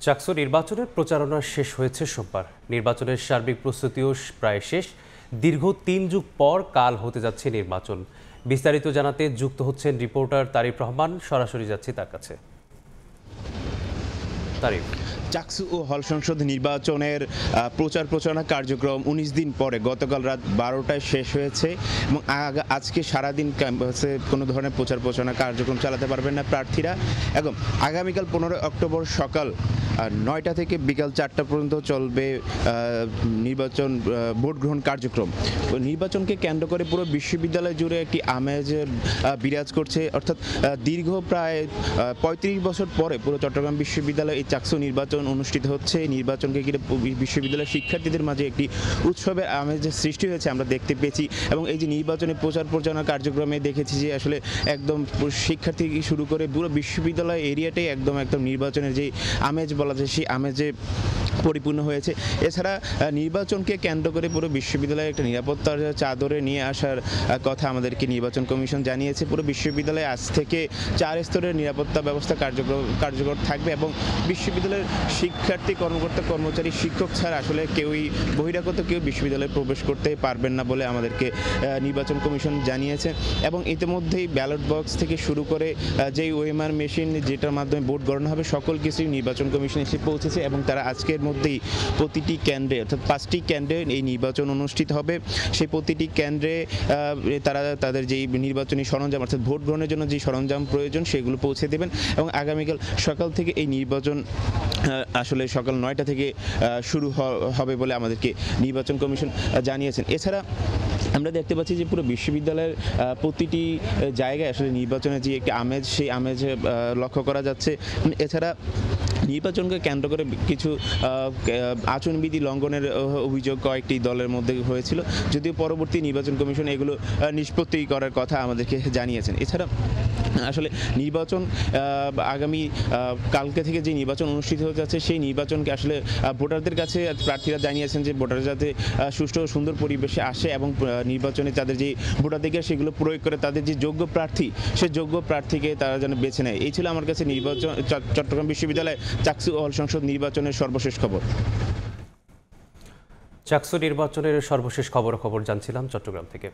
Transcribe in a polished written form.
চাকসু নির্বাচনের প্রচারণা শেষ হয়েছে সোমবার। নির্বাচনের সার্বিক প্রস্তুতিও প্রায় শেষ। দীর্ঘ ৩ যুগ পর কাল হতে যাচ্ছে নির্বাচন। বিস্তারিত জানাতে যুক্ত হচ্ছেন রিপোর্টার তারিফ রহমান। সরাসরি যাচ্ছি তার কাছে। তারিফ, চাকসু ও হল সংসদ নির্বাচনের প্রচারণা কার্যক্রম ১৯ দিন পরে গতকাল রাত ১২টায় শেষ হয়েছে এবং আজকে সারাদিন ক্যাম্পাসে কোনো ধরনের প্রচারণা কার্যক্রম চালাতে পারবেন না প্রার্থীরা। এবং আগামীকাল ১৫ অক্টোবর সকাল ৯টা থেকে বিকাল ৪টা পর্যন্ত চলবে নির্বাচন ভোট গ্রহণ কার্যক্রম। নির্বাচনকে কেন্দ্র করে পুরো বিশ্ববিদ্যালয় জুড়ে একটি আমেজ বিরাজ করছে। অর্থাৎ দীর্ঘ প্রায় ৩৫ বছর পরে পুরো চট্টগ্রাম বিশ্ববিদ্যালয়ে এই চাকসু নির্বাচন অনুষ্ঠিত হচ্ছে। নির্বাচনকে ঘিরে বিশ্ববিদ্যালয়ের শিক্ষার্থীদের মাঝে একটি উৎসবের আমেজের সৃষ্টি হয়েছে আমরা দেখতে পেয়েছি। এবং এই যে নির্বাচনের প্রচারণা কার্যক্রমে দেখেছি যে আসলে একদম শিক্ষার্থী শুরু করে পুরো বিশ্ববিদ্যালয় এরিয়াটাই একদম নির্বাচনের যে আমেজ বলা যায় সেই আমেজে পরিপূর্ণ হয়েছে। এছাড়া নির্বাচনকে কেন্দ্র করে পুরো বিশ্ববিদ্যালয়ে একটা নিরাপত্তার চাদরে নিয়ে আসার কথা আমাদেরকে নির্বাচন কমিশন জানিয়েছে। পুরো বিশ্ববিদ্যালয়ে আজ থেকে ৪ স্তরের নিরাপত্তা ব্যবস্থা কার্যকর থাকবে এবং বিশ্ববিদ্যালয়ের শিক্ষার্থী কর্মচারী শিক্ষক ছাড়া আসলে বহিরাগত কেউ বিশ্ববিদ্যালয়ে প্রবেশ করতে পারবেন না বলে আমাদেরকে নির্বাচন কমিশন জানিয়েছে। এবং ইতিমধ্যেই ব্যালট বক্স থেকে শুরু করে যেই ওএমআর মেশিন যেটার মাধ্যমে ভোট গণনা হবে সকল কিছুই নির্বাচন কমিশন এসে পৌঁছেছে এবং তারা আজকের মধ্যেই প্রতিটি কেন্দ্রে অর্থাৎ 5টি কেন্দ্রে এই নির্বাচন অনুষ্ঠিত হবে। সেই প্রতিটি কেন্দ্রে তারা তাদের যেই নির্বাচনী সরঞ্জাম অর্থাৎ ভোট গ্রহণের জন্য যে সরঞ্জাম প্রয়োজন সেগুলো পৌঁছে দেবেন এবং আগামীকাল সকাল থেকে এই নির্বাচন আসলে সকাল 9টা থেকে শুরু হবে বলে আমাদেরকে নির্বাচন কমিশন জানিয়েছেন। এছাড়া আমরা দেখতে পাচ্ছি যে পুরো বিশ্ববিদ্যালয়ের প্রতিটি জায়গায় আসলে নির্বাচনের যে একটি আমেজ সেই আমেজ লক্ষ্য করা যাচ্ছে। এছাড়া নির্বাচনকে কেন্দ্র করে কিছু আচরণবিধি লঙ্ঘনের অভিযোগ কয়েকটি দলের মধ্যে হয়েছিল, যদিও পরবর্তী নির্বাচন কমিশন এগুলো নিষ্পত্তি করার কথা আমাদেরকে জানিয়েছেন। এছাড়া আসলে নির্বাচন আগামী কালকে থেকে যে নির্বাচন অনুষ্ঠিত হতে যাচ্ছে সেই নির্বাচনকে আসলে ভোটারদের কাছে প্রার্থীরা জানিয়েছেন যে ভোটাররা যাতে সুষ্ঠু ও সুন্দর পরিবেশে আসে এবং নির্বাচনে তাদের যে ভোটাধিকার সেগুলো প্রয়োগ করে তাদের যে যোগ্য প্রার্থী সেই যোগ্য প্রার্থীকে তারা যেন বেছে নেয়। এই ছিল আমার কাছে চট্টগ্রাম বিশ্ববিদ্যালয় চাকসু হল সংসদ নির্বাচনের সর্বশেষ খবর। চাকসু নির্বাচনের সর্বশেষ খবর জানছিলাম চট্টগ্রাম থেকে।